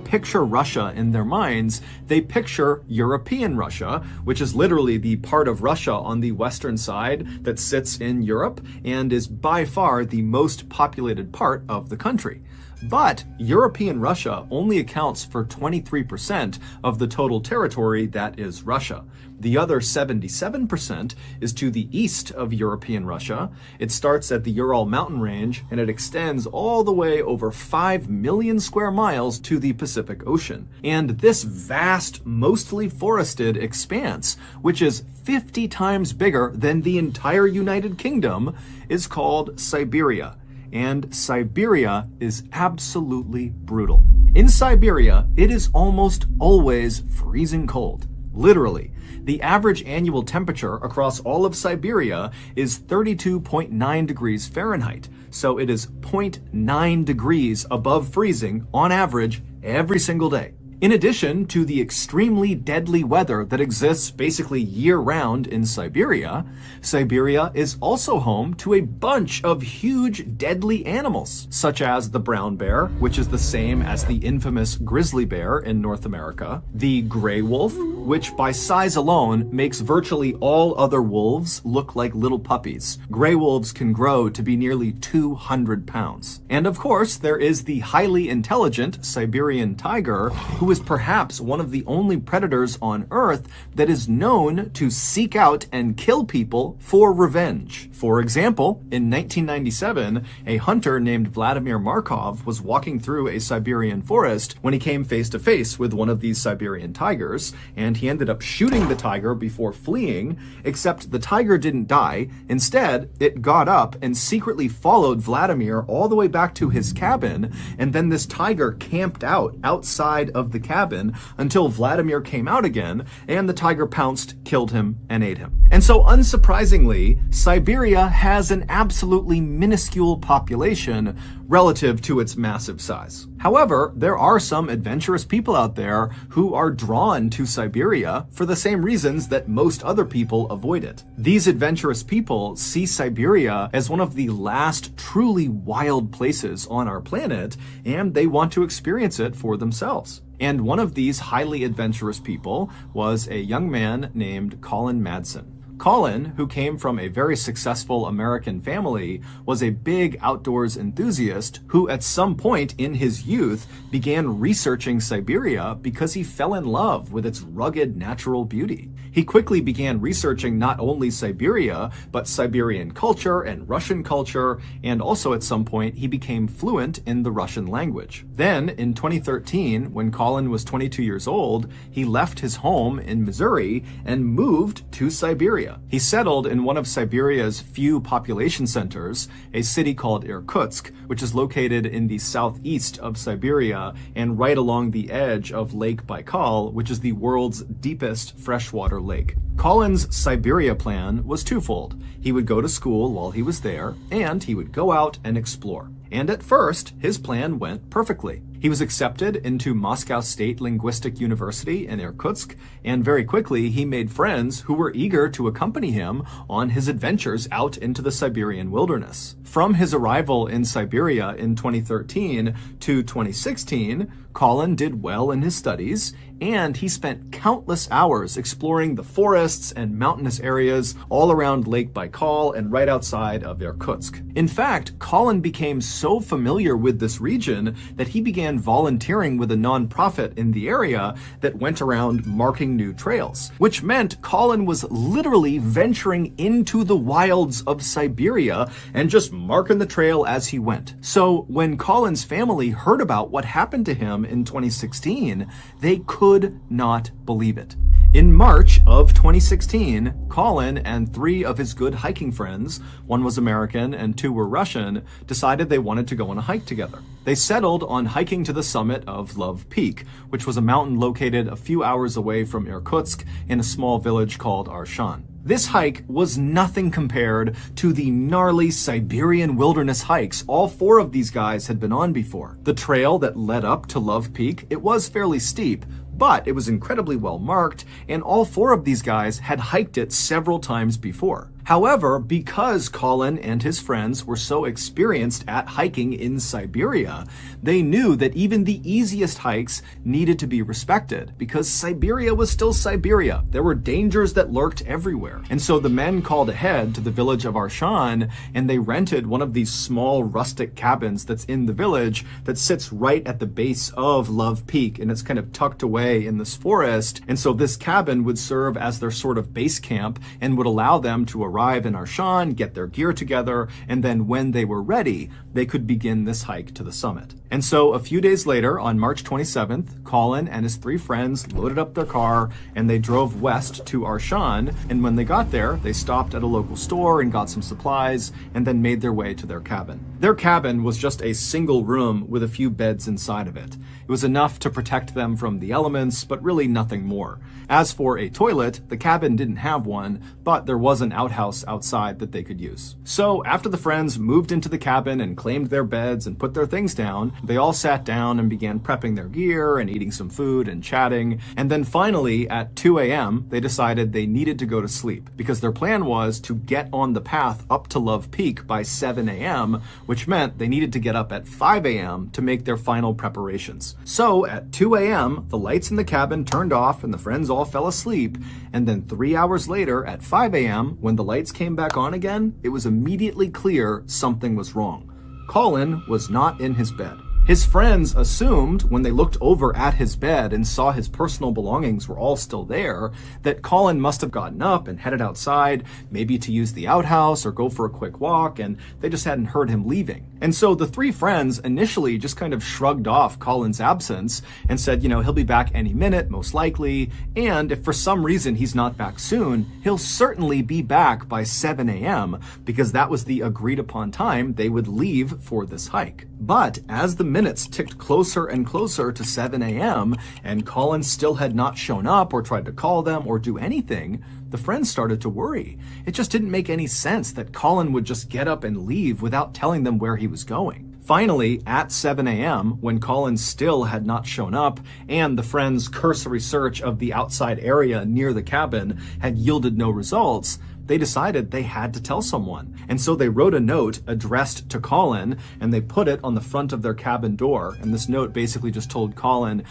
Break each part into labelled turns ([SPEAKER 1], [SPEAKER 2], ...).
[SPEAKER 1] picture Russia in their minds, they picture European Russia, which is literally the part of Russia on the western side that sits in Europe and is by far the most populated part of the country. But European Russia only accounts for 23% of the total territory that is Russia. The other 77% is to the east of European Russia. It starts at the Ural mountain range and it extends all the way over 5 million square miles to the Pacific Ocean. And this vast, mostly forested expanse, which is 50 times bigger than the entire United Kingdom, is called Siberia. And Siberia is absolutely brutal. In Siberia, it is almost always freezing cold. Literally. The average annual temperature across all of Siberia is 32.9 degrees Fahrenheit, so it is 0.9 degrees above freezing on average every single day. In addition to the extremely deadly weather that exists basically year-round in Siberia, Siberia is also home to a bunch of huge deadly animals, such as the brown bear, which is the same as the infamous grizzly bear in North America, the gray wolf, which by size alone makes virtually all other wolves look like little puppies. Gray wolves can grow to be nearly 200 pounds. And of course, there is the highly intelligent Siberian tiger, who is perhaps one of the only predators on Earth that is known to seek out and kill people for revenge. For example, in 1997, a hunter named Vladimir Markov was walking through a Siberian forest when he came face to face with one of these Siberian tigers, and he ended up shooting the tiger before fleeing, except the tiger didn't die. Instead, it got up and secretly followed Vladimir all the way back to his cabin, and then this tiger camped out outside of the cabin until Vladimir came out again, and the tiger pounced, killed him, and ate him. And so, unsurprisingly, Siberia has an absolutely minuscule population relative to its massive size. However, there are some adventurous people out there who are drawn to Siberia for the same reasons that most other people avoid it. These adventurous people see Siberia as one of the last truly wild places on our planet, and they want to experience it for themselves. And one of these highly adventurous people was a young man named Colin Madsen. Colin, who came from a very successful American family, was a big outdoors enthusiast who at some point in his youth began researching Siberia because he fell in love with its rugged natural beauty. He quickly began researching not only Siberia, but Siberian culture and Russian culture, and also at some point he became fluent in the Russian language. Then, in 2013, when Colin was 22 years old, he left his home in Missouri and moved to Siberia. He settled in one of Siberia's few population centers, a city called Irkutsk, which is located in the southeast of Siberia and right along the edge of Lake Baikal, which is the world's deepest freshwater lake. Colin's Siberia plan was twofold. He would go to school while he was there, and he would go out and explore. And at first, his plan went perfectly. He was accepted into Moscow State Linguistic University in Irkutsk, and very quickly he made friends who were eager to accompany him on his adventures out into the Siberian wilderness. From his arrival in Siberia in 2013 to 2016, Colin did well in his studies, and he spent countless hours exploring the forests and mountainous areas all around Lake Baikal and right outside of Irkutsk. In fact, Colin became so familiar with this region that he began volunteering with a nonprofit in the area that went around marking new trails, which meant Colin was literally venturing into the wilds of Siberia and just marking the trail as he went. So when Colin's family heard about what happened to him in 2016, they could not believe it. In March of 2016, Colin and 3 of his good hiking friends, one was American and 2 were Russian, decided they wanted to go on a hike together. They settled on hiking to the summit of Love Peak, which was a mountain located a few hours away from Irkutsk in a small village called Arshan. This hike was nothing compared to the gnarly Siberian wilderness hikes all 4 of these guys had been on before. The trail that led up to Love Peak, it was fairly steep, but it was incredibly well marked, and all 4 of these guys had hiked it several times before. However, because Colin and his friends were so experienced at hiking in Siberia, they knew that even the easiest hikes needed to be respected, because Siberia was still Siberia. There were dangers that lurked everywhere. And so the men called ahead to the village of Arshan, and they rented one of these small rustic cabins that's in the village that sits right at the base of Love Peak, and it's kind of tucked away in this forest. And so this cabin would serve as their sort of base camp and would allow them to arrive in Arshan, get their gear together, and then when they were ready, they could begin this hike to the summit. And so a few days later, on March 27th, Colin and his 3 friends loaded up their car and they drove west to Arshan. And when they got there, they stopped at a local store and got some supplies and then made their way to their cabin. Their cabin was just a single room with a few beds inside of it. It was enough to protect them from the elements, but really nothing more. As for a toilet, the cabin didn't have one, but there was an outhouse outside that they could use. So after the friends moved into the cabin and claimed their beds and put their things down, they all sat down and began prepping their gear and eating some food and chatting. And then finally, at 2 a.m., they decided they needed to go to sleep because their plan was to get on the path up to Love Peak by 7 a.m., which meant they needed to get up at 5 a.m. to make their final preparations. So at 2 a.m., the lights in the cabin turned off and the friends all fell asleep. And then 3 hours later, at 5 a.m., when the lights came back on again, it was immediately clear something was wrong. Colin was not in his bed. His friends assumed, when they looked over at his bed and saw his personal belongings were all still there, that Colin must have gotten up and headed outside, maybe to use the outhouse or go for a quick walk, and they just hadn't heard him leaving. And so the 3 friends initially just kind of shrugged off Colin's absence and said, he'll be back any minute, most likely, and if for some reason he's not back soon, he'll certainly be back by 7 a.m., because that was the agreed upon time they would leave for this hike. But as the minutes ticked closer and closer to 7 a.m., and Colin still had not shown up or tried to call them or do anything, the friends started to worry. It just didn't make any sense that Colin would just get up and leave without telling them where he was going. Finally, at 7 a.m., when Colin still had not shown up, and the friends' cursory search of the outside area near the cabin had yielded no results, they decided they had to tell someone. And so they wrote a note addressed to Colin, and they put it on the front of their cabin door. And this note basically just told Colin,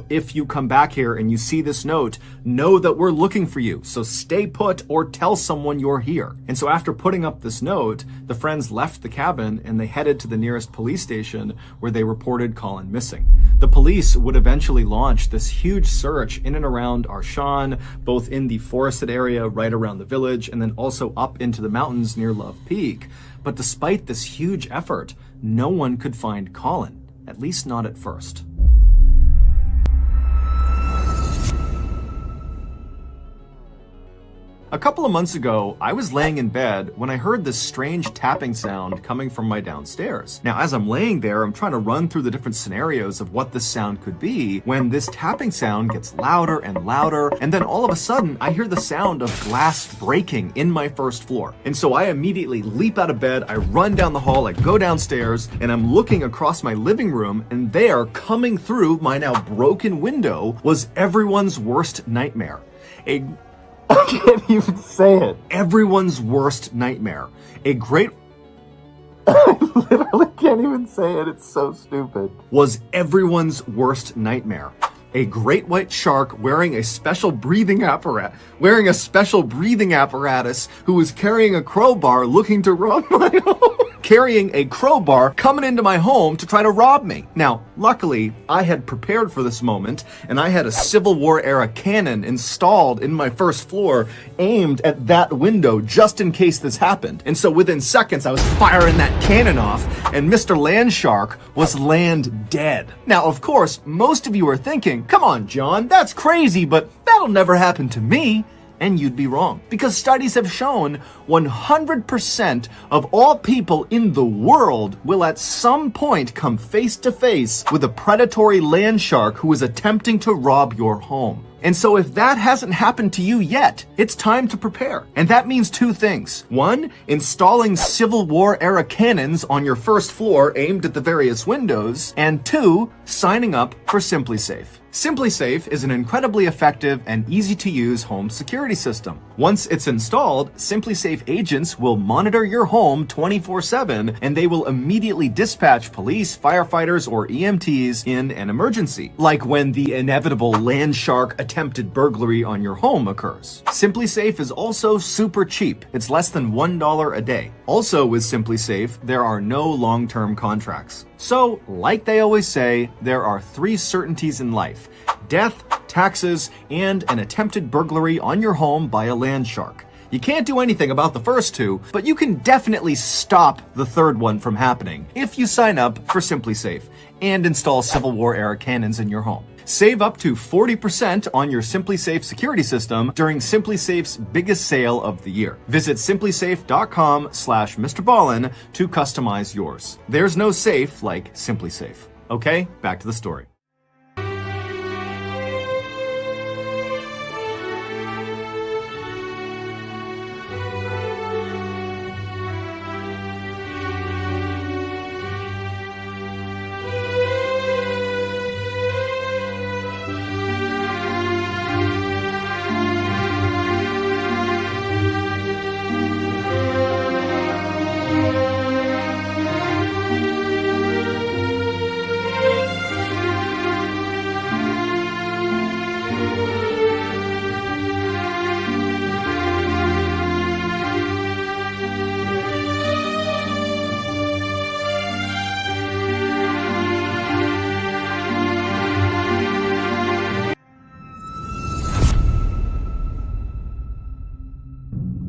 [SPEAKER 1] if you come back here and you see this note, know that we're looking for you. So stay put or tell someone you're here. And so after putting up this note, the friends left the cabin and they headed to the nearest police station where they reported Colin missing. The police would eventually launch this huge search in and around Arshan, both in the forested area right around the village and then also up into the mountains near Love Peak. But despite this huge effort, no one could find Colin, at least not at first. A couple of months ago, I was laying in bed when I heard this strange tapping sound coming from my downstairs. Now, as I'm laying there, I'm trying to run through the different scenarios of what this sound could be when this tapping sound gets louder and louder, and then all of a sudden, I hear the sound of glass breaking in my first floor. And so I immediately leap out of bed, I run down the hall, I go downstairs, and I'm looking across my living room, and there, coming through my now broken window, was everyone's worst nightmare. I can't even say it. Everyone's worst nightmare. I literally can't even say it. It's so stupid. Was everyone's worst nightmare. A great white shark wearing a special breathing apparatus who was carrying a crowbar looking to rob my home. Carrying a crowbar coming into my home to try to rob me. Now, luckily, I had prepared for this moment, and I had a Civil War era cannon installed in my first floor, aimed at that window just in case this happened. And so within seconds, I was firing that cannon off, and Mr. Land Shark was land dead. Now, of course, most of you are thinking, come on, John, that's crazy, but that'll never happen to me. And you'd be wrong, because studies have shown 100% of all people in the world will at some point come face to face with a predatory land shark who is attempting to rob your home. And so if that hasn't happened to you yet, it's time to prepare. And that means two things. One, installing Civil War era cannons on your first floor aimed at the various windows. And two, signing up for SimpliSafe. SimpliSafe is an incredibly effective and easy-to-use home security system. Once it's installed, SimpliSafe agents will monitor your home 24/7, and they will immediately dispatch police, firefighters, or EMTs in an emergency, like when the inevitable land shark attempted burglary on your home occurs. SimpliSafe is also super cheap. It's less than $1 a day. Also with SimpliSafe, there are no long-term contracts. So, like they always say, there are three certainties in life: death, taxes, and an attempted burglary on your home by a land shark. You can't do anything about the first two, but you can definitely stop the third one from happening if you sign up for SimpliSafe and install Civil War era cannons in your home. Save up to 40% on your SimpliSafe security system during SimpliSafe's biggest sale of the year. Visit simplisafe.com/MrBallen to customize yours. There's no safe like SimpliSafe. Okay, back to the story.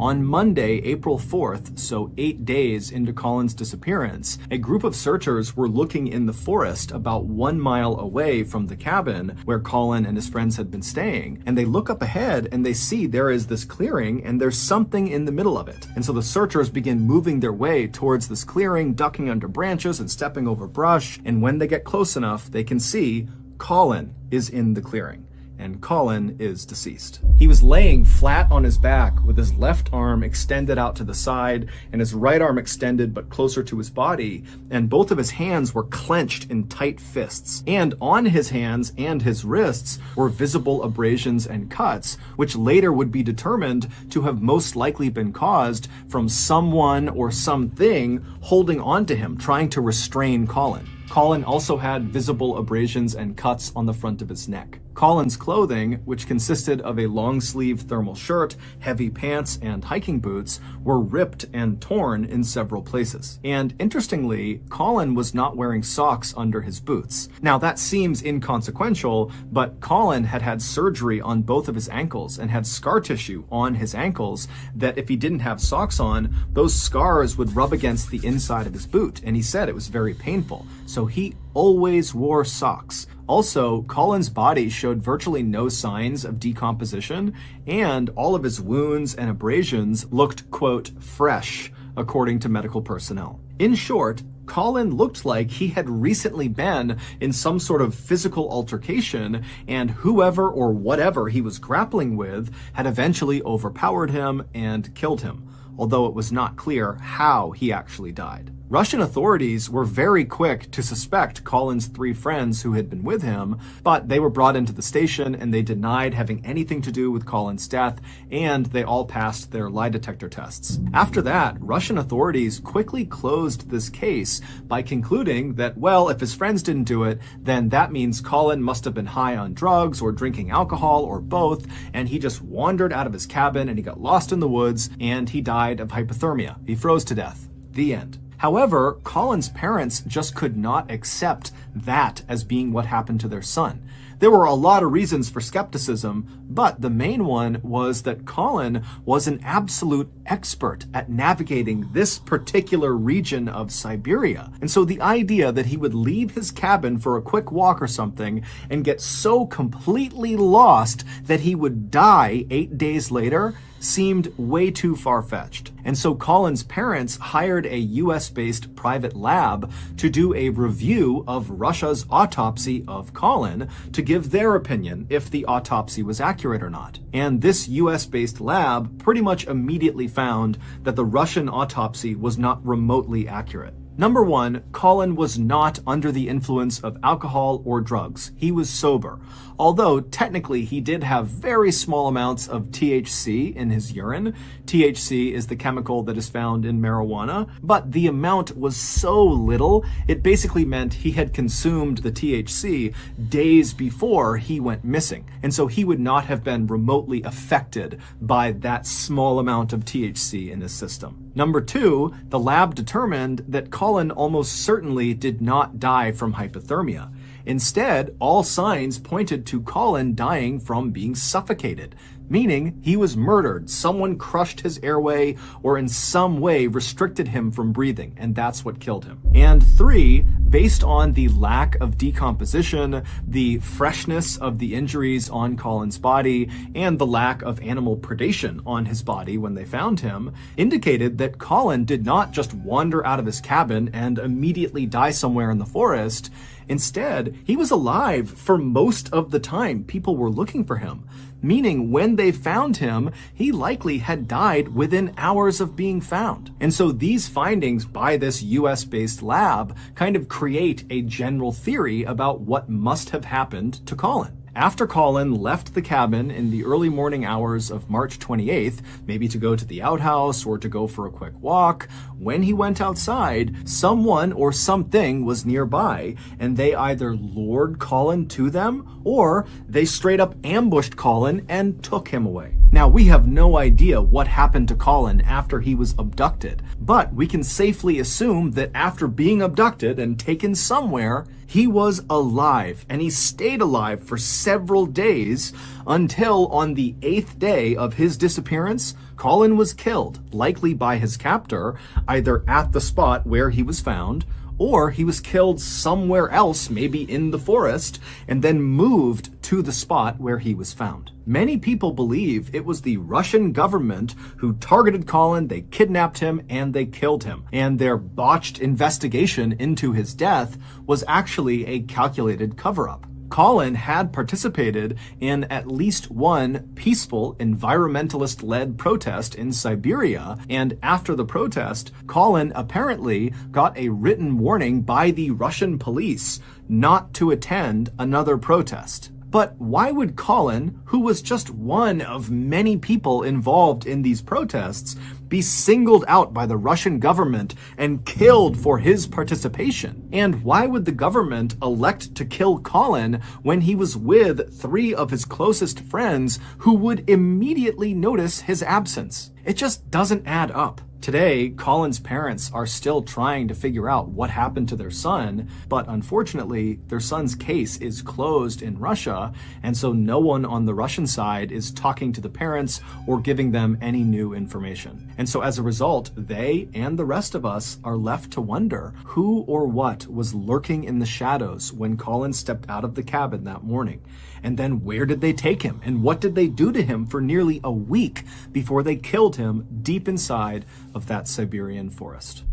[SPEAKER 1] On Monday, April 4th, so 8 days into Colin's disappearance, a group of searchers were looking in the forest about 1 mile away from the cabin where Colin and his friends had been staying. And they look up ahead and they see there is this clearing and there's something in the middle of it. And so the searchers begin moving their way towards this clearing, ducking under branches and stepping over brush. And when they get close enough, they can see Colin is in the clearing. And Colin is deceased. He was laying flat on his back with his left arm extended out to the side and his right arm extended but closer to his body, and both of his hands were clenched in tight fists. And on his hands and his wrists were visible abrasions and cuts, which later would be determined to have most likely been caused from someone or something holding onto him, trying to restrain Colin. Colin also had visible abrasions and cuts on the front of his neck. Colin's clothing, which consisted of a long-sleeve thermal shirt, heavy pants, and hiking boots, were ripped and torn in several places. And interestingly, Colin was not wearing socks under his boots. Now that seems inconsequential, but Colin had had surgery on both of his ankles and had scar tissue on his ankles that if he didn't have socks on, those scars would rub against the inside of his boot, and he said it was very painful. So he always wore socks. Also, Colin's body showed virtually no signs of decomposition, and all of his wounds and abrasions looked, quote, fresh, according to medical personnel. In short, Colin looked like he had recently been in some sort of physical altercation, and whoever or whatever he was grappling with had eventually overpowered him and killed him, although it was not clear how he actually died. Russian authorities were very quick to suspect Colin's 3 friends who had been with him, but they were brought into the station and they denied having anything to do with Colin's death, and they all passed their lie detector tests. After that, Russian authorities quickly closed this case by concluding that, well, if his friends didn't do it, then that means Colin must have been high on drugs or drinking alcohol or both, and he just wandered out of his cabin and he got lost in the woods and he died of hypothermia. He froze to death. The end. However, Colin's parents just could not accept that as being what happened to their son. There were a lot of reasons for skepticism, but the main one was that Colin was an absolute expert at navigating this particular region of Siberia. And so the idea that he would leave his cabin for a quick walk or something and get so completely lost that he would die 8 days later, seemed way too far-fetched. And so Colin's parents hired a US-based private lab to do a review of Russia's autopsy of Colin to give their opinion if the autopsy was accurate or not. And this US-based lab pretty much immediately found that the Russian autopsy was not remotely accurate. Number one, Colin was not under the influence of alcohol or drugs. He was sober. Although technically he did have very small amounts of THC in his urine. THC is the chemical that is found in marijuana, but the amount was so little, it basically meant he had consumed the THC days before he went missing. And so he would not have been remotely affected by that small amount of THC in his system. Number two, the lab determined that Colin almost certainly did not die from hypothermia. Instead, all signs pointed to Colin dying from being suffocated, meaning he was murdered. Someone crushed his airway or in some way restricted him from breathing, and that's what killed him. And three, based on the lack of decomposition, the freshness of the injuries on Colin's body, and the lack of animal predation on his body when they found him, indicated that Colin did not just wander out of his cabin and immediately die somewhere in the forest. Instead, he was alive for most of the time people were looking for him, meaning when they found him, he likely had died within hours of being found. And so these findings by this US-based lab kind of create a general theory about what must have happened to Colin. After Colin left the cabin in the early morning hours of March 28th, maybe to go to the outhouse or to go for a quick walk, when he went outside, someone or something was nearby, and they either lured Colin to them or they straight up ambushed Colin and took him away. Now, we have no idea what happened to Colin after he was abducted, but we can safely assume that after being abducted and taken somewhere, he was alive, and he stayed alive for several days until on the 8th day of his disappearance, Colin was killed, likely by his captor, either at the spot where he was found, or he was killed somewhere else, maybe in the forest, and then moved to the spot where he was found. Many people believe it was the Russian government who targeted Colin, they kidnapped him, and they killed him. And their botched investigation into his death was actually a calculated cover-up. Colin had participated in at least one peaceful environmentalist-led protest in Siberia, and after the protest, Colin apparently got a written warning by the Russian police not to attend another protest. But why would Colin, who was just one of many people involved in these protests, be singled out by the Russian government and killed for his participation? And why would the government elect to kill Colin when he was with three of his closest friends who would immediately notice his absence? It just doesn't add up. Today, Colin's parents are still trying to figure out what happened to their son, but unfortunately, their son's case is closed in Russia, and so no one on the Russian side is talking to the parents or giving them any new information. And so as a result, they and the rest of us are left to wonder who or what was lurking in the shadows when Colin stepped out of the cabin that morning. And then where did they take him? And what did they do to him for nearly a week before they killed him deep inside of that Siberian forest?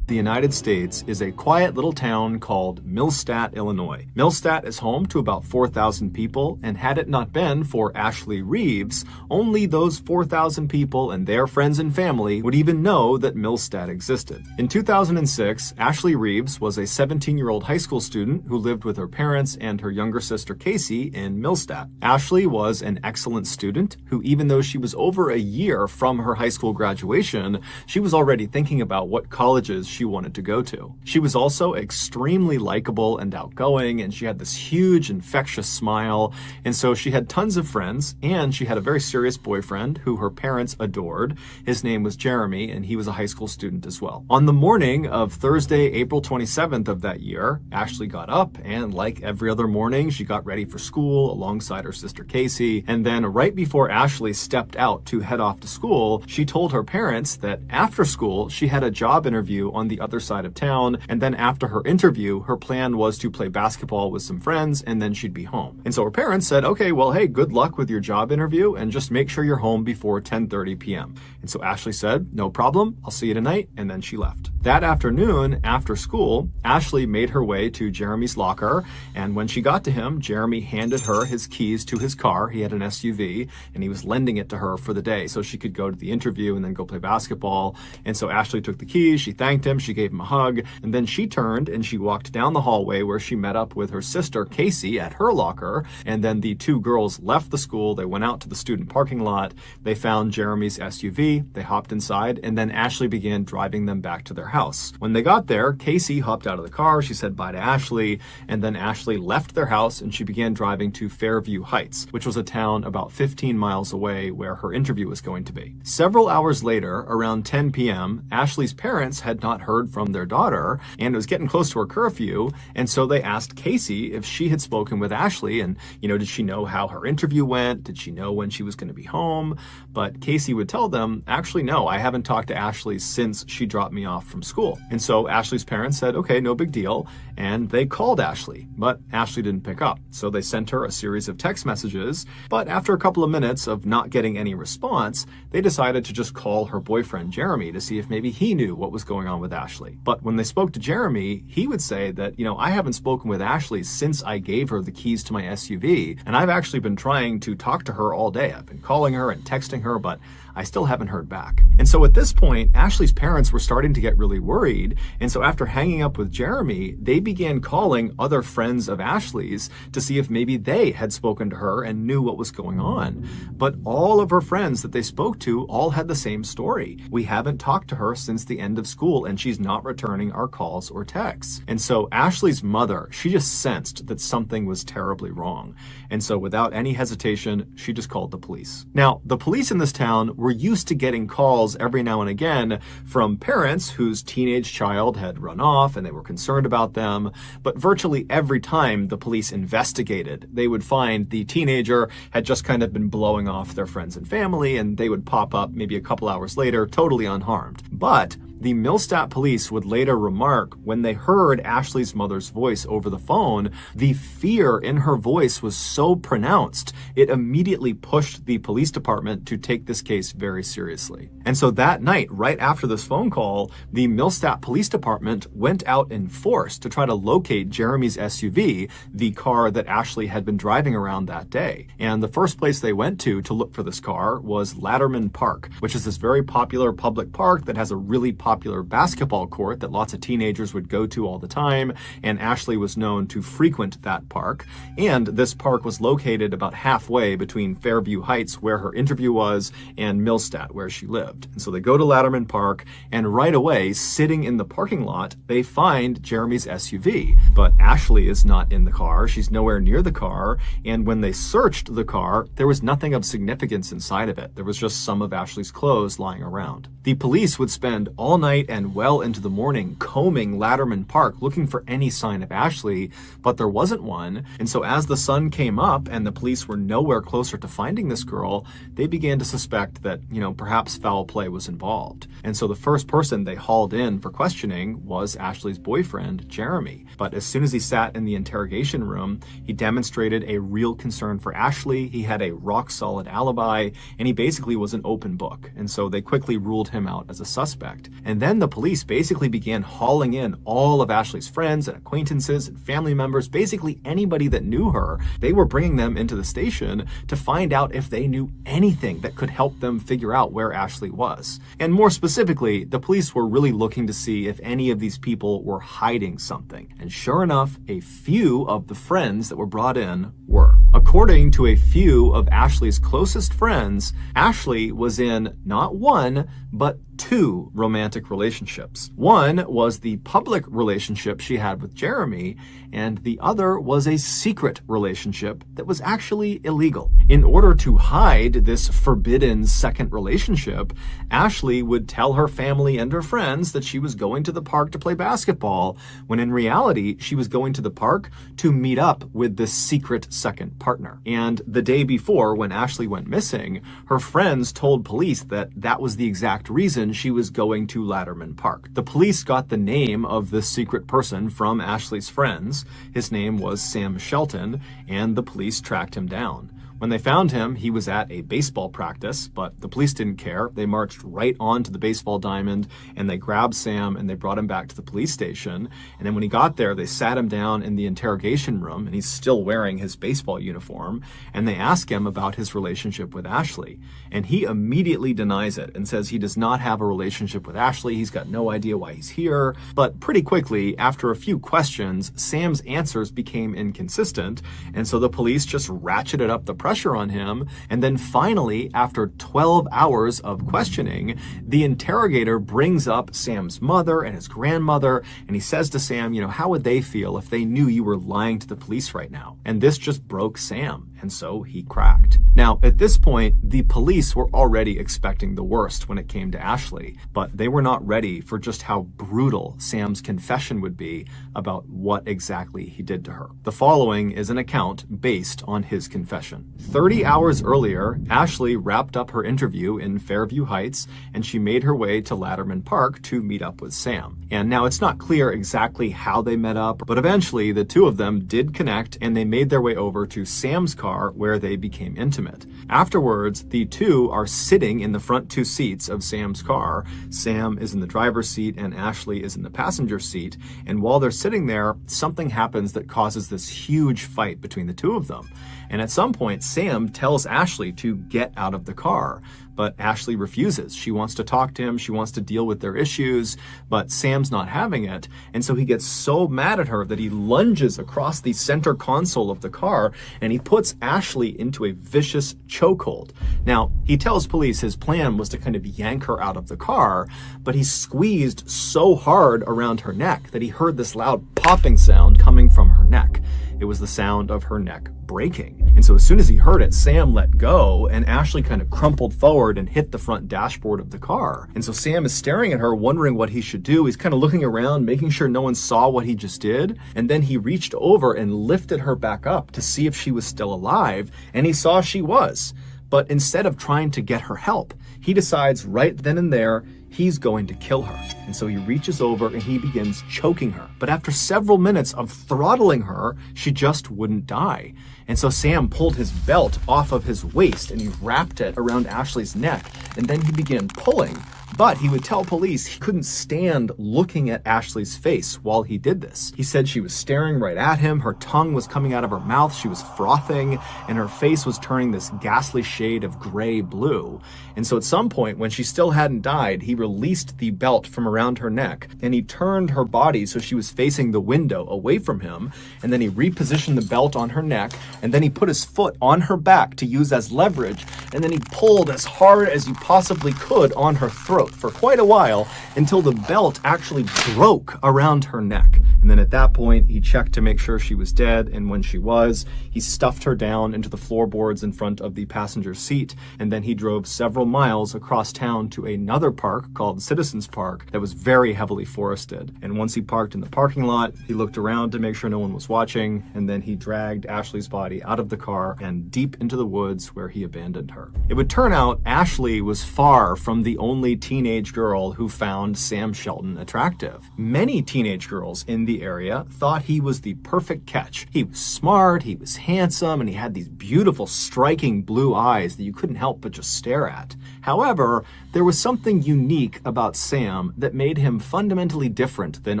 [SPEAKER 1] The United States is a quiet little town called Millstadt, Illinois. Millstadt is home to about 4,000 people, and had it not been for Ashley Reeves, only those 4,000 people and their friends and family would even know that Millstadt existed. In 2006, Ashley Reeves was a 17-year-old high school student who lived with her parents and her younger sister Casey in Millstadt. Ashley was an excellent student who, even though she was over a year from her high school graduation, she was already thinking about what colleges she wanted to go to. She was also extremely likable and outgoing, and she had this huge infectious smile, and so she had tons of friends, and she had a very serious boyfriend who her parents adored. His name was Jeremy, and he was a high school student as well. On the morning of Thursday, April 27th of that year, Ashley got up, and like every other morning, she got ready for school alongside her sister Casey, and then right before Ashley stepped out to head off to school, she told her parents that after school, she had a job interview on on the other side of town. And then after her interview, her plan was to play basketball with some friends and then she'd be home. And so her parents said, okay, well, hey, good luck with your job interview and just make sure you're home before 10:30 p.m. And so Ashley said, no problem, I'll see you tonight. And then she left. That afternoon, after school, Ashley made her way to Jeremy's locker. And when she got to him, Jeremy handed her his keys to his car. He had an SUV and he was lending it to her for the day so she could go to the interview and then go play basketball. And so Ashley took the keys, she thanked him, she gave him a hug, and then she turned and she walked down the hallway where she met up with her sister, Casey, at her locker. And then the two girls left the school. They went out to the student parking lot. They found Jeremy's SUV. They hopped inside, and then Ashley began driving them back to their house. When they got there, Casey hopped out of the car. She said bye to Ashley, and then Ashley left their house and she began driving to Fairview Heights, which was a town about 15 miles away where her interview was going to be. Several hours later, around 10 p.m., Ashley's parents had not heard from their daughter, and it was getting close to her curfew, and so they asked Casey if she had spoken with Ashley, and, did she know how her interview went? Did she know when she was going to be home? But Casey would tell them, actually, no, I haven't talked to Ashley since she dropped me off from school. And so Ashley's parents said, okay, no big deal, and they called Ashley, but Ashley didn't pick up. So they sent her a series of text messages, but after a couple of minutes of not getting any response, they decided to just call her boyfriend, Jeremy, to see if maybe he knew what was going on with Ashley. But when they spoke to Jeremy, he would say that, I haven't spoken with Ashley since I gave her the keys to my SUV, and I've actually been trying to talk to her all day. I've been calling her and texting her, but I still haven't heard back. And so at this point, Ashley's parents were starting to get really worried. And so after hanging up with Jeremy, they began calling other friends of Ashley's to see if maybe they had spoken to her and knew what was going on. But all of her friends that they spoke to all had the same story. We haven't talked to her since the end of school, and she's not returning our calls or texts. And so Ashley's mother, she just sensed that something was terribly wrong. And so without any hesitation, she just called the police. Now, the police in this town were used to getting calls every now and again from parents whose teenage child had run off and they were concerned about them. But virtually every time the police investigated, they would find the teenager had just kind of been blowing off their friends and family, and they would pop up maybe a couple hours later, totally unharmed. But the Millstadt police would later remark when they heard Ashley's mother's voice over the phone, the fear in her voice was so pronounced, it immediately pushed the police department to take this case very seriously. And so that night, right after this phone call, the Millstadt Police Department went out in force to try to locate Jeremy's SUV, the car that Ashley had been driving around that day. And the first place they went to look for this car was Latterman Park, which is this very popular public park that has a really popular basketball court that lots of teenagers would go to all the time, and Ashley was known to frequent that park. And this park was located about halfway between Fairview Heights, where her interview was, and Millstadt, where she lived. And so they go to Latterman Park, and right away, sitting in the parking lot, they find Jeremy's SUV. But Ashley is not in the car. She's nowhere near the car. And when they searched the car, there was nothing of significance inside of it. There was just some of Ashley's clothes lying around. The police would spend all night and well into the morning combing Latterman Park looking for any sign of Ashley, but there wasn't one. And so as the sun came up and the police were nowhere closer to finding this girl, they began to suspect that, perhaps foul play was involved. And so the first person they hauled in for questioning was Ashley's boyfriend, Jeremy. But as soon as he sat in the interrogation room, he demonstrated a real concern for Ashley. He had a rock-solid alibi, and he basically was an open book. And so they quickly ruled him out as a suspect. And then the police basically began hauling in all of Ashley's friends and acquaintances and family members, basically anybody that knew her. They were bringing them into the station to find out if they knew anything that could help them figure out where Ashley was. And more specifically, the police were really looking to see if any of these people were hiding something. And sure enough, a few of the friends that were brought in were. According to a few of Ashley's closest friends, Ashley was in not one, but two romantic relationships. One was the public relationship she had with Jeremy, and the other was a secret relationship that was actually illegal. In order to hide this forbidden second relationship, Ashley would tell her family and her friends that she was going to the park to play basketball, when in reality, she was going to the park to meet up with this secret second partner. And the day before, when Ashley went missing, her friends told police that that was the exact reason she was going to Latterman Park. The police got the name of this secret person from Ashley's friends. His name was Sam Shelton, and the police tracked him down. When they found him, he was at a baseball practice, but the police didn't care. They marched right onto the baseball diamond, and they grabbed Sam, and they brought him back to the police station. And then when he got there, they sat him down in the interrogation room, and he's still wearing his baseball uniform, and they asked him about his relationship with Ashley. And he immediately denies it and says he does not have a relationship with Ashley. He's got no idea why he's here. But pretty quickly, after a few questions, Sam's answers became inconsistent, and so the police just ratcheted up the pressure on him. And then finally, after 12 hours of questioning, the interrogator brings up Sam's mother and his grandmother, and he says to Sam, how would they feel if they knew you were lying to the police right now? And this just broke Sam, and so he cracked. Now, at this point, the police were already expecting the worst when it came to Ashley, but they were not ready for just how brutal Sam's confession would be about what exactly he did to her. The following is an account based on his confession. 30 hours earlier, Ashley wrapped up her interview in Fairview Heights, and she made her way to Latterman Park to meet up with Sam. And now it's not clear exactly how they met up, but eventually the two of them did connect, and they made their way over to Sam's car where they became intimate. Afterwards, the two are sitting in the front two seats of Sam's car. Sam is in the driver's seat and Ashley is in the passenger seat. And while they're sitting there, something happens that causes this huge fight between the two of them. And at some point, Sam tells Ashley to get out of the car, but Ashley refuses. She wants to talk to him. She wants to deal with their issues, but Sam's not having it. And so he gets so mad at her that he lunges across the center console of the car and he puts Ashley into a vicious chokehold. Now, he tells police his plan was to kind of yank her out of the car, but he squeezed so hard around her neck that he heard this loud popping sound coming from her neck. It was the sound of her neck breaking. And so as soon as he heard it, Sam let go, and Ashley kind of crumpled forward and hit the front dashboard of the car. And so Sam is staring at her, wondering what he should do. He's kind of looking around, making sure no one saw what he just did. And then he reached over and lifted her back up to see if she was still alive, and he saw she was. But instead of trying to get her help, he decides right then and there he's going to kill her. And so he reaches over and he begins choking her. But after several minutes of throttling her, she just wouldn't die. And so Sam pulled his belt off of his waist and he wrapped it around Ashley's neck. And then he began pulling. But he would tell police he couldn't stand looking at Ashley's face while he did this. He said she was staring right at him, her tongue was coming out of her mouth, she was frothing, and her face was turning this ghastly shade of gray-blue. And so at some point, when she still hadn't died, he released the belt from around her neck, and he turned her body so she was facing the window away from him, and then he repositioned the belt on her neck, and then he put his foot on her back to use as leverage, and then he pulled as hard as he possibly could on her throat for quite a while until the belt actually broke around her neck. And then at that point, he checked to make sure she was dead, and when she was, he stuffed her down into the floorboards in front of the passenger seat, and then he drove several miles across town to another park called Citizens Park that was very heavily forested. And once he parked in the parking lot, he looked around to make sure no one was watching, and then he dragged Ashley's body out of the car and deep into the woods where he abandoned her. It would turn out Ashley was far from the only teenage girl who found Sam Shelton attractive. Many teenage girls in the area thought he was the perfect catch. He was smart, he was handsome, and he had these beautiful, striking blue eyes that you couldn't help but just stare at. However, there was something unique about Sam that made him fundamentally different than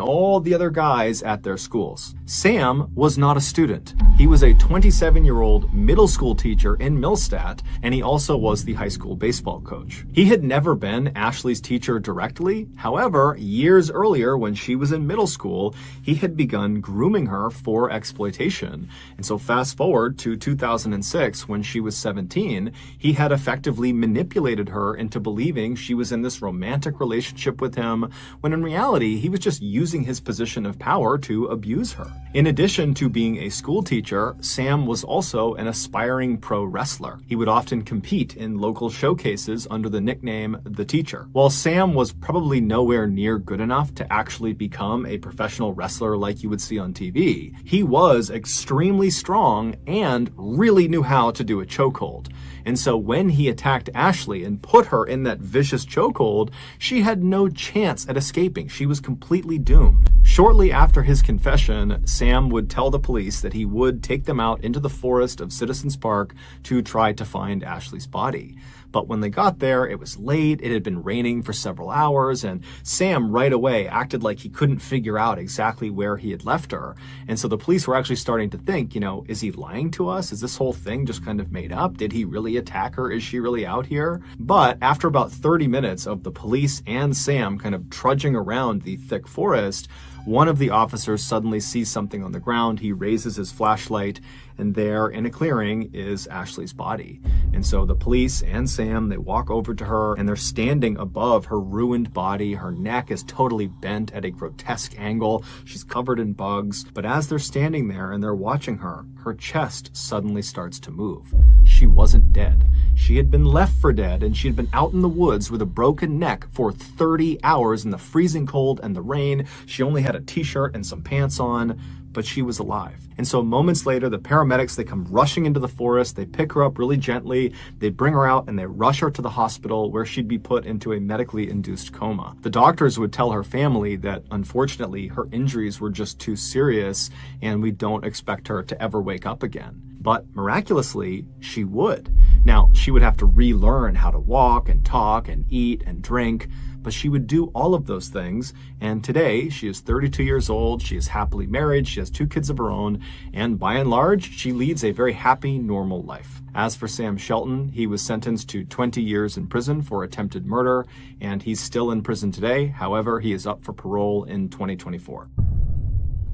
[SPEAKER 1] all the other guys at their schools. Sam was not a student. He was a 27-year-old middle school teacher in Millstadt, and he also was the high school baseball coach. He had never been Ashley's teacher directly. However, years earlier, when she was in middle school, he had begun grooming her for exploitation. And so fast forward to 2006, when she was 17, he had effectively manipulated her into believing she was in this romantic relationship with him, when in reality, he was just using his position of power to abuse her. In addition to being a school teacher, teenager, Sam was also an aspiring pro wrestler. He would often compete in local showcases under the nickname The Teacher. While Sam was probably nowhere near good enough to actually become a professional wrestler like you would see on TV, he was extremely strong and really knew how to do a chokehold. And so when he attacked Ashley and put her in that vicious chokehold, she had no chance at escaping. She was completely doomed. Shortly after his confession, Sam would tell the police that he would take them out into the forest of Citizens Park to try to find Ashley's body. But when they got there, it was late, it had been raining for several hours, and Sam right away acted like he couldn't figure out exactly where he had left her. And so the police were actually starting to think, is he lying to us? Is this whole thing just kind of made up? Did he really attack her? Is she really out here? But after about 30 minutes of the police and Sam kind of trudging around the thick forest, one of the officers suddenly sees something on the ground. He raises his flashlight, and there in a clearing is Ashley's body. And so the police and Sam, they walk over to her, and they're standing above her ruined body. Her neck is totally bent at a grotesque angle. She's covered in bugs. But as they're standing there and they're watching her, her chest suddenly starts to move. She wasn't dead. She had been left for dead, and she had been out in the woods with a broken neck for 30 hours in the freezing cold and the rain. She only had a t-shirt and some pants on, but she was alive. And so moments later, the paramedics, they come rushing into the forest. They pick her up really gently. They bring her out and they rush her to the hospital where she'd be put into a medically induced coma. The doctors would tell her family that unfortunately her injuries were just too serious and we don't expect her to ever wake up again. But miraculously, she would. Now, she would have to relearn how to walk and talk and eat and drink, but she would do all of those things. And today, she is 32 years old. She is happily married. She has 2 kids of her own. And by and large, she leads a very happy, normal life. As for Sam Shelton, he was sentenced to 20 years in prison for attempted murder, and he's still in prison today. However, he is up for parole in 2024.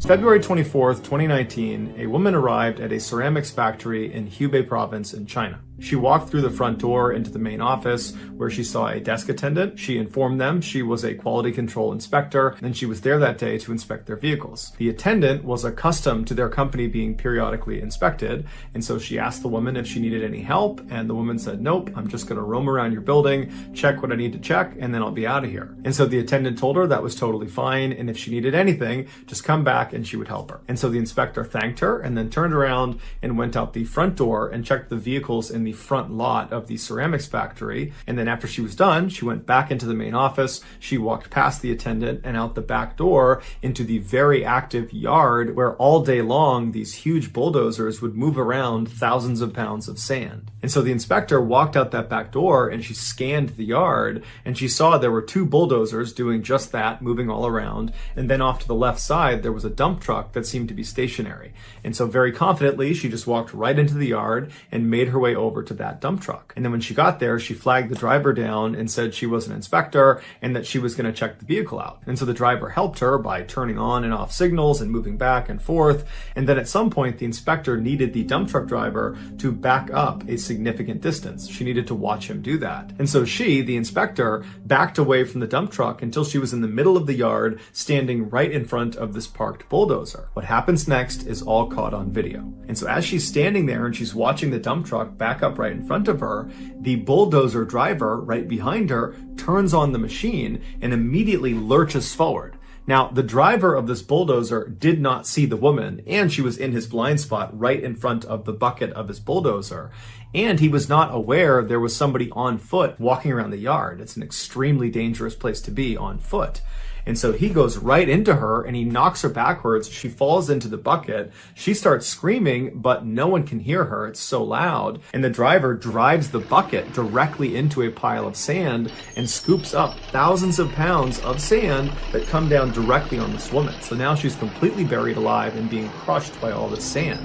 [SPEAKER 1] February 24th, 2019, a woman arrived at a ceramics factory in Hubei province in China. She walked through the front door into the main office where she saw a desk attendant. She informed them she was a quality control inspector and she was there that day to inspect their vehicles. The attendant was accustomed to their company being periodically inspected, and so she asked the woman if she needed any help, and the woman said, "Nope, I'm just going to roam around your building, check what I need to check, and then I'll be out of here." And so the attendant told her that was totally fine, and if she needed anything, just come back and she would help her. And so the inspector thanked her and then turned around and went out the front door and checked the vehicles in the front lot of the ceramics factory. And then after she was done, she went back into the main office. She walked past the attendant and out the back door into the very active yard where all day long these huge bulldozers would move around thousands of pounds of sand. And so the inspector walked out that back door and she scanned the yard and she saw there were 2 bulldozers doing just that, moving all around. And then off to the left side, there was a dump truck that seemed to be stationary. And so very confidently, she just walked right into the yard and made her way over to that dump truck. And then when she got there, she flagged the driver down and said she was an inspector and that she was going to check the vehicle out. And so the driver helped her by turning on and off signals and moving back and forth. And then at some point, the inspector needed the dump truck driver to back up a significant distance. She needed to watch him do that. And so she, the inspector, backed away from the dump truck until she was in the middle of the yard, standing right in front of this parked bulldozer. What happens next is all caught on video. And so as she's standing there and she's watching the dump truck back up right in front of her, the bulldozer driver right behind her turns on the machine and immediately lurches forward. Now, the driver of this bulldozer did not see the woman, and she was in his blind spot right in front of the bucket of his bulldozer. And he was not aware there was somebody on foot walking around the yard. It's an extremely dangerous place to be on foot. And so he goes right into her and he knocks her backwards. She falls into the bucket. She starts screaming, but no one can hear her. It's so loud. And the driver drives the bucket directly into a pile of sand and scoops up thousands of pounds of sand that come down directly on this woman. So now she's completely buried alive and being crushed by all this sand.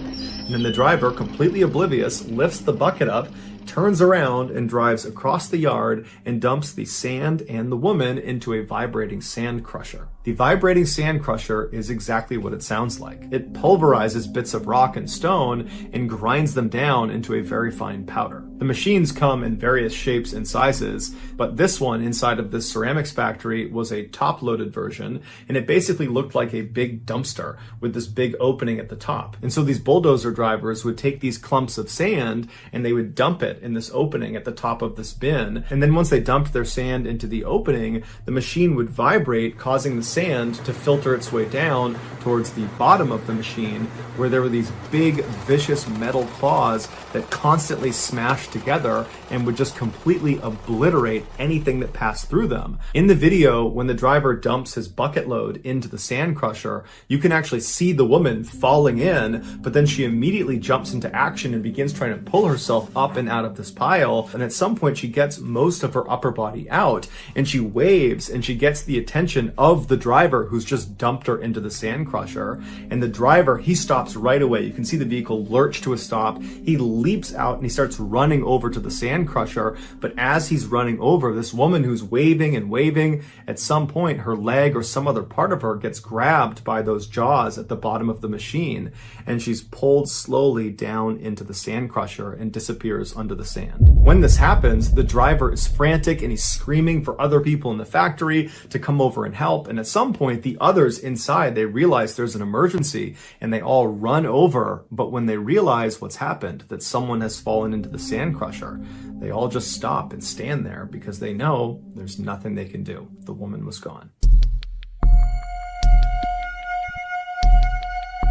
[SPEAKER 1] And then the driver, completely oblivious, lifts the bucket up, turns around and drives across the yard and dumps the sand and the woman into a vibrating sand crusher. The vibrating sand crusher is exactly what it sounds like. It pulverizes bits of rock and stone and grinds them down into a very fine powder. The machines come in various shapes and sizes, but this one inside of this ceramics factory was a top-loaded version, and it basically looked like a big dumpster with this big opening at the top. And so these bulldozer drivers would take these clumps of sand and they would dump it in this opening at the top of this bin. And then once they dumped their sand into the opening, the machine would vibrate, causing the sand to filter its way down towards the bottom of the machine, where there were these big, vicious metal claws that constantly smashed together and would just completely obliterate anything that passed through them. In the video, when the driver dumps his bucket load into the sand crusher, you can actually see the woman falling in, but then she immediately jumps into action and begins trying to pull herself up and out of this pile. And at some point, she gets most of her upper body out, and she waves, and she gets the attention of the driver who's just dumped her into the sand crusher. And the driver, he stops right away. You can see the vehicle lurch to a stop. He leaps out and he starts running over to the sand crusher. But as he's running over, this woman who's waving and waving, at some point her leg or some other part of her gets grabbed by those jaws at the bottom of the machine, and she's pulled slowly down into the sand crusher and disappears under the sand. When this happens, the driver is frantic and he's screaming for other people in the factory to come over and help. And at some point, the others inside, they realize there's an emergency and they all run over. But when they realize what's happened, that someone has fallen into the sand crusher, they all just stop and stand there because they know there's nothing they can do. The woman was gone.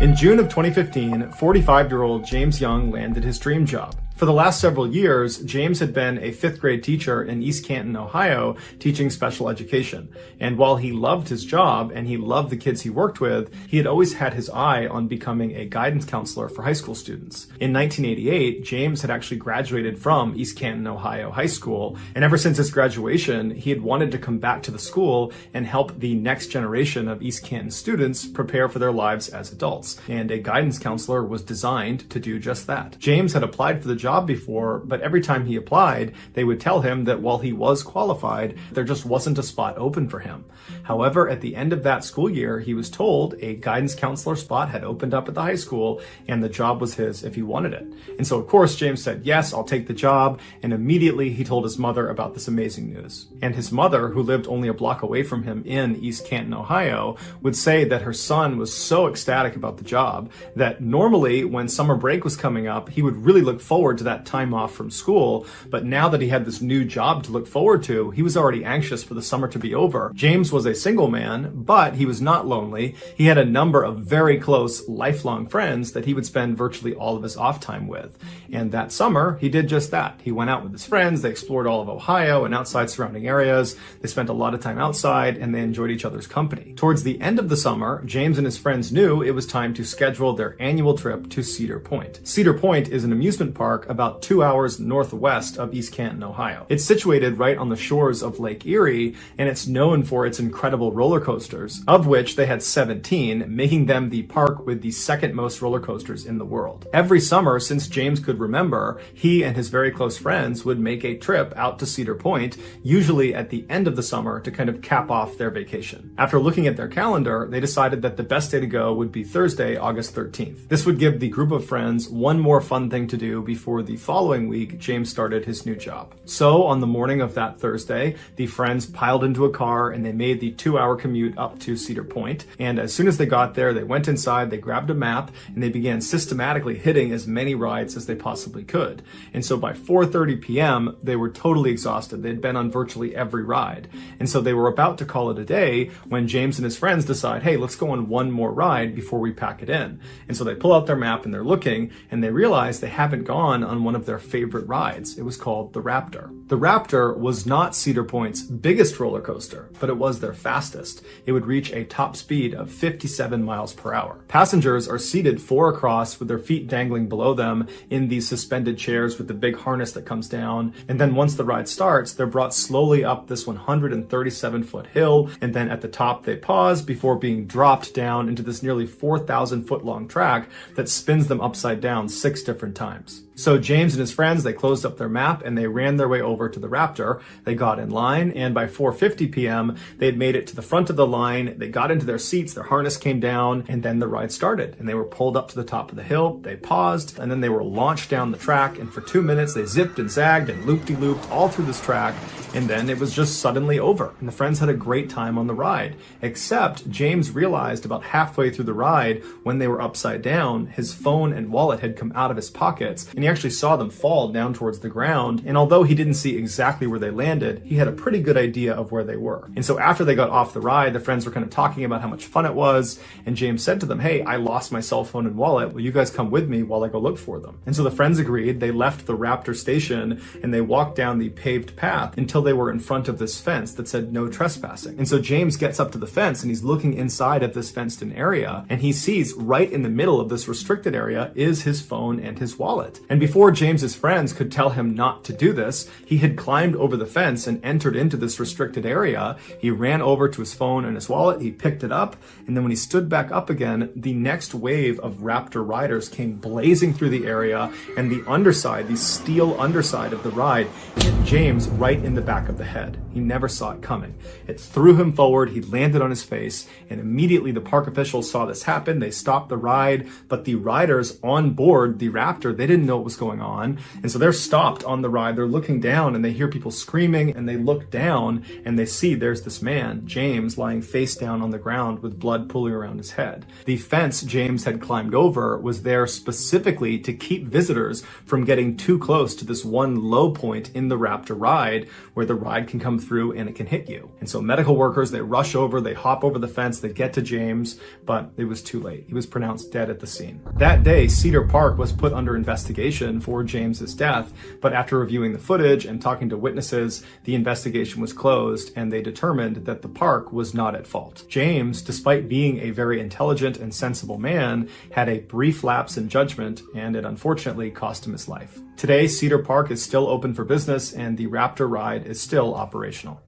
[SPEAKER 1] In June of 2015, 45-year-old James Young landed his dream job. For the last several years, James had been a 5th grade teacher in East Canton, Ohio, teaching special education. And while he loved his job and he loved the kids he worked with, he had always had his eye on becoming a guidance counselor for high school students. In 1988, James had actually graduated from East Canton, Ohio High School. And ever since his graduation, he had wanted to come back to the school and help the next generation of East Canton students prepare for their lives as adults. And a guidance counselor was designed to do just that. James had applied for the job before, but every time he applied, they would tell him that while he was qualified, there just wasn't a spot open for him. However, at the end of that school year, he was told a guidance counselor spot had opened up at the high school and the job was his if he wanted it. And so, of course, James said, yes, I'll take the job. And immediately he told his mother about this amazing news. And his mother, who lived only a block away from him in East Canton, Ohio, would say that her son was so ecstatic about the job that normally when summer break was coming up, he would really look forward to that time off from school. But now that he had this new job to look forward to, he was already anxious for the summer to be over. James was a single man, but he was not lonely. He had a number of very close, lifelong friends that he would spend virtually all of his off time with. And that summer, he did just that. He went out with his friends, they explored all of Ohio and outside surrounding areas. They spent a lot of time outside and they enjoyed each other's company. Towards the end of the summer, James and his friends knew it was time to schedule their annual trip to Cedar Point. Cedar Point is an amusement park about 2 hours northwest of East Canton, Ohio. It's situated right on the shores of Lake Erie, and it's known for its incredible roller coasters, of which they had 17, making them the park with the second most roller coasters in the world. Every summer, since James could remember, he and his very close friends would make a trip out to Cedar Point, usually at the end of the summer, to kind of cap off their vacation. After looking at their calendar, they decided that the best day to go would be Thursday, August 13th. This would give the group of friends one more fun thing to do before the following week, James started his new job. So on the morning of that Thursday, the friends piled into a car and they made the 2-hour commute up to Cedar Point. And as soon as they got there, they went inside, they grabbed a map, and they began systematically hitting as many rides as they possibly could. And so by 4:30 p.m., they were totally exhausted. They'd been on virtually every ride. And so they were about to call it a day when James and his friends decide, hey, let's go on one more ride before we pack it in. And so they pull out their map and they're looking, and they realize they haven't gone on one of their favorite rides. It was called the Raptor. The Raptor was not Cedar Point's biggest roller coaster, but it was their fastest. It would reach a top speed of 57 miles per hour. Passengers are seated 4 across with their feet dangling below them in these suspended chairs with the big harness that comes down. And then once the ride starts, they're brought slowly up this 137-foot hill. And then at the top, they pause before being dropped down into this nearly 4,000-foot long track that spins them upside down 6 different times. So So James and his friends, they closed up their map and they ran their way over to the Raptor. They got in line, and by 4:50 p.m., they had made it to the front of the line. They got into their seats, their harness came down, and then the ride started. And they were pulled up to the top of the hill. They paused, and then they were launched down the track. And for 2 minutes, they zipped and zagged and looped-de-looped all through this track. And then it was just suddenly over. And the friends had a great time on the ride. Except James realized about halfway through the ride, when they were upside down, his phone and wallet had come out of his pockets, and he actually saw them fall down towards the ground. And although he didn't see exactly where they landed, he had a pretty good idea of where they were. And so after they got off the ride, the friends were kind of talking about how much fun it was. And James said to them, "Hey, I lost my cell phone and wallet. Will you guys come with me while I go look for them?" And so the friends agreed. They left the Raptor station and they walked down the paved path until they were in front of this fence that said no trespassing. And so James gets up to the fence and he's looking inside of this fenced-in area, and he sees right in the middle of this restricted area is his phone and his wallet. And before James's friends could tell him not to do this, he had climbed over the fence and entered into this restricted area. He ran over to his phone and his wallet, he picked it up, and then when he stood back up again, the next wave of Raptor riders came blazing through the area, and the underside, the steel underside of the ride, hit James right in the back of the head. He never saw it coming. It threw him forward, he landed on his face, and immediately the park officials saw this happen. They stopped the ride, but the riders on board the Raptor, they didn't know what was going on, and so they're stopped on the ride. They're looking down and they hear people screaming, and they look down and they see there's this man, James, lying face down on the ground with blood pooling around his head. The fence James had climbed over was there specifically to keep visitors from getting too close to this one low point in the Raptor ride where the ride can come through and it can hit you. And so medical workers, they rush over, they hop over the fence, they get to James, but it was too late. He was pronounced dead at the scene. That day, Cedar Park was put under investigation for James's death, but after reviewing the footage and talking to witnesses, the investigation was closed and they determined that the park was not at fault. James, despite being a very intelligent and sensible man, had a brief lapse in judgment, and it unfortunately cost him his life. Today, Cedar Park is still open for business and the Raptor ride is still operational.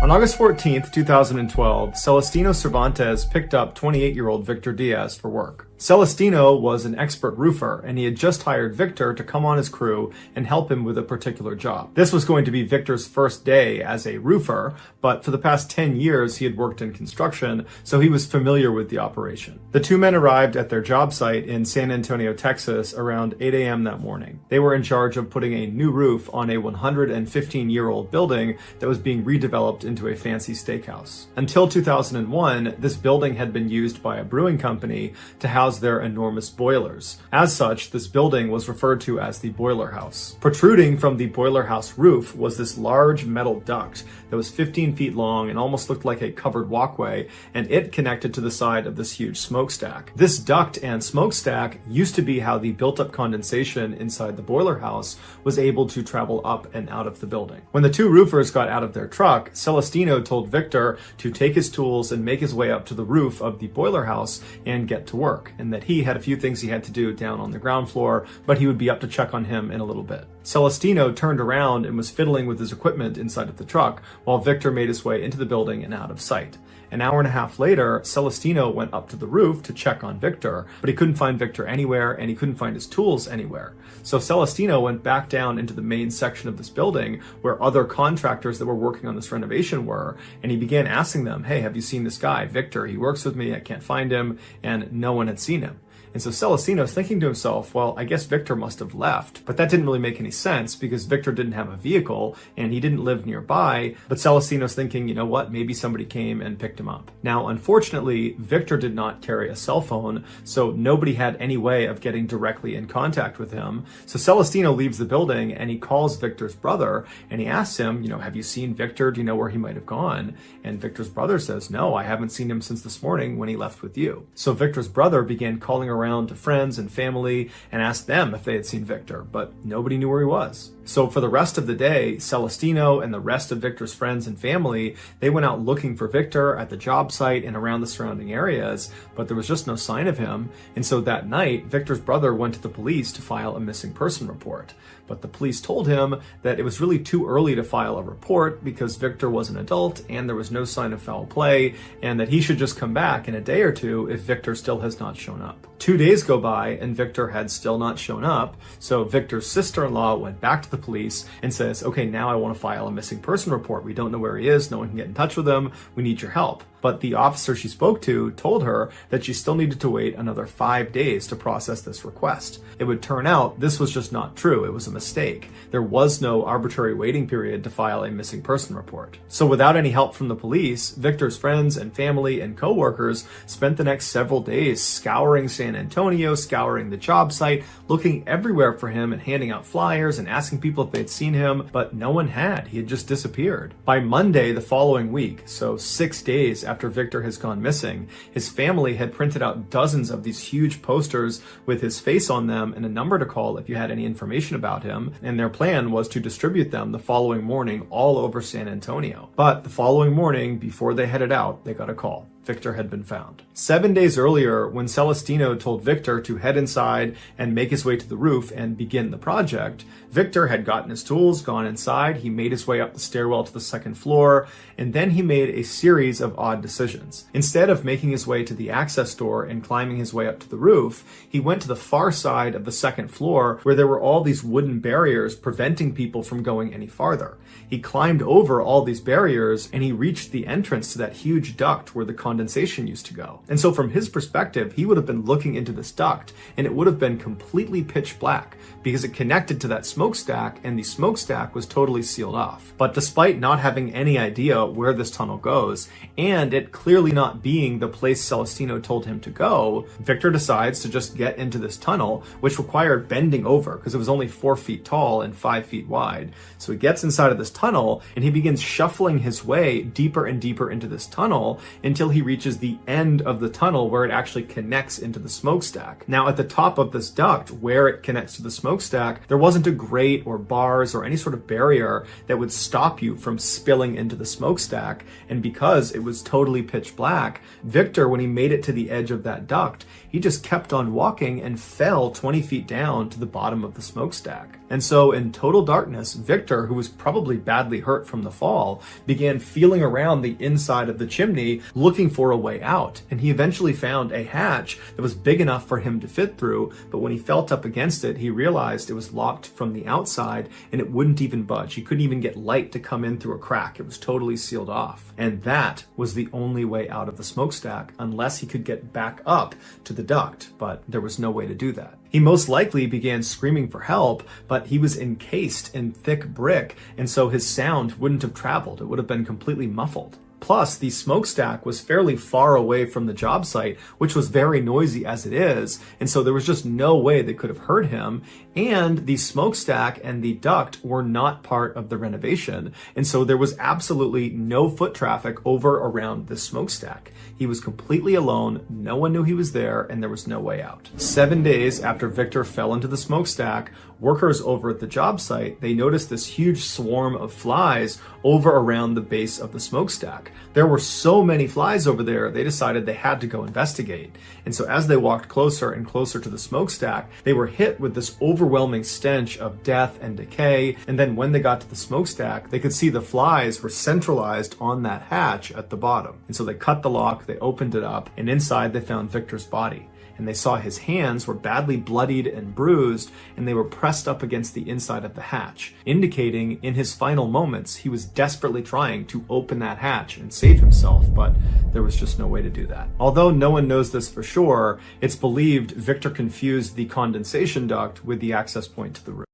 [SPEAKER 1] On August 14th, 2012, Celestino Cervantes picked up 28-year-old Victor Diaz for work. Celestino was an expert roofer, and he had just hired Victor to come on his crew and help him with a particular job. This was going to be Victor's first day as a roofer, but for the past 10 years he had worked in construction, so he was familiar with the operation. The two men arrived at their job site in San Antonio, Texas around 8 a.m. that morning. They were in charge of putting a new roof on a 115-year-old building that was being redeveloped into a fancy steakhouse. Until 2001, this building had been used by a brewing company to house their enormous boilers. As such, this building was referred to as the boiler house. Protruding from the boiler house roof was this large metal duct that was 15 feet long and almost looked like a covered walkway, and it connected to the side of this huge smokestack. This duct and smokestack used to be how the built-up condensation inside the boiler house was able to travel up and out of the building. When the two roofers got out of their truck, Celestino told Victor to take his tools and make his way up to the roof of the boiler house and get to work, and that he had a few things he had to do down on the ground floor, but he would be up to check on him in a little bit. Celestino turned around and was fiddling with his equipment inside of the truck while Victor made his way into the building and out of sight. An hour and a half later, Celestino went up to the roof to check on Victor, but he couldn't find Victor anywhere and he couldn't find his tools anywhere. So Celestino went back down into the main section of this building where other contractors that were working on this renovation were, and he began asking them, "Hey, have you seen this guy, Victor? He works with me, I can't find him," and no one had seen him. And so Celestino's thinking to himself, well, I guess Victor must have left. But that didn't really make any sense because Victor didn't have a vehicle and he didn't live nearby. But Celestino's thinking, you know what, maybe somebody came and picked him up. Now, unfortunately, Victor did not carry a cell phone, so nobody had any way of getting directly in contact with him. So Celestino leaves the building and he calls Victor's brother and he asks him, have you seen Victor? Do you know where he might have gone? And Victor's brother says, no, I haven't seen him since this morning when he left with you. So Victor's brother began calling around to friends and family and asked them if they had seen Victor, but nobody knew where he was. So for the rest of the day, Celestino and the rest of Victor's friends and family, they went out looking for Victor at the job site and around the surrounding areas, but there was just no sign of him. And so that night, Victor's brother went to the police to file a missing person report. But the police told him that it was really too early to file a report because Victor was an adult and there was no sign of foul play, and that he should just come back in a day or two if Victor still has not shown up. 2 days go by and Victor had still not shown up, so Victor's sister-in-law went back to the police and says, okay, now I want to file a missing person report. We don't know where he is, no one can get in touch with him, we need your help. But the officer she spoke to told her that she still needed to wait another 5 days to process this request. It would turn out this was just not true. It was a mistake. There was no arbitrary waiting period to file a missing person report. So without any help from the police, Victor's friends and family and co-workers spent the next several days scouring San Antonio, scouring the job site, looking everywhere for him and handing out flyers and asking people if they'd seen him, but no one had. He had just disappeared. By Monday the following week, so 6 days after Victor has gone missing, his family had printed out dozens of these huge posters with his face on them and a number to call if you had any information about him, and their plan was to distribute them the following morning all over San Antonio. But the following morning, before they headed out, they got a call. Victor had been found. 7 days earlier, when Celestino told Victor to head inside and make his way to the roof and begin the project, Victor had gotten his tools, gone inside, he made his way up the stairwell to the second floor, and then he made a series of odd decisions. Instead of making his way to the access door and climbing his way up to the roof, he went to the far side of the second floor where there were all these wooden barriers preventing people from going any farther. He climbed over all these barriers and he reached the entrance to that huge duct where the condensation used to go. And so from his perspective, he would have been looking into this duct and it would have been completely pitch black because it connected to that smokestack and the smokestack was totally sealed off. But despite not having any idea where this tunnel goes and it clearly not being the place Celestino told him to go, Victor decides to just get into this tunnel, which required bending over because it was only 4 feet tall and 5 feet wide. So he gets inside of this tunnel and he begins shuffling his way deeper and deeper into this tunnel until he reaches the end of the tunnel where it actually connects into the smokestack. Now at the top of this duct where it connects to the smokestack, there wasn't a grate or bars or any sort of barrier that would stop you from spilling into the smokestack, and because it was totally pitch black, Victor, when he made it to the edge of that duct, he just kept on walking and fell 20 feet down to the bottom of the smokestack. And so in total darkness, Victor, who was probably badly hurt from the fall, began feeling around the inside of the chimney looking for a way out. And he eventually found a hatch that was big enough for him to fit through, but when he felt up against it, he realized it was locked from the outside and it wouldn't even budge. He couldn't even get light to come in through a crack. It was totally sealed off. And that was the only way out of the smokestack unless he could get back up to the duct, but there was no way to do that. He most likely began screaming for help, but he was encased in thick brick, and so his sound wouldn't have traveled. It would have been completely muffled. Plus, the smokestack was fairly far away from the job site, which was very noisy as it is, and so there was just no way they could have heard him. And the smokestack and the duct were not part of the renovation, and so there was absolutely no foot traffic over around the smokestack. He was completely alone, no one knew he was there, and there was no way out. 7 days after Victor fell into the smokestack, workers over at the job site, they noticed this huge swarm of flies over around the base of the smokestack. There were so many flies over there, they decided they had to go investigate. And so as they walked closer and closer to the smokestack, they were hit with this overwhelming stench of death and decay. And then when they got to the smokestack, they could see the flies were centralized on that hatch at the bottom. And so they cut the lock, they opened it up, and inside they found Victor's body. And they saw his hands were badly bloodied and bruised, and they were pressed up against the inside of the hatch, indicating in his final moments he was desperately trying to open that hatch and save himself, but there was just no way to do that. Although no one knows this for sure, it's believed Victor confused the condensation duct with the access point to the roof.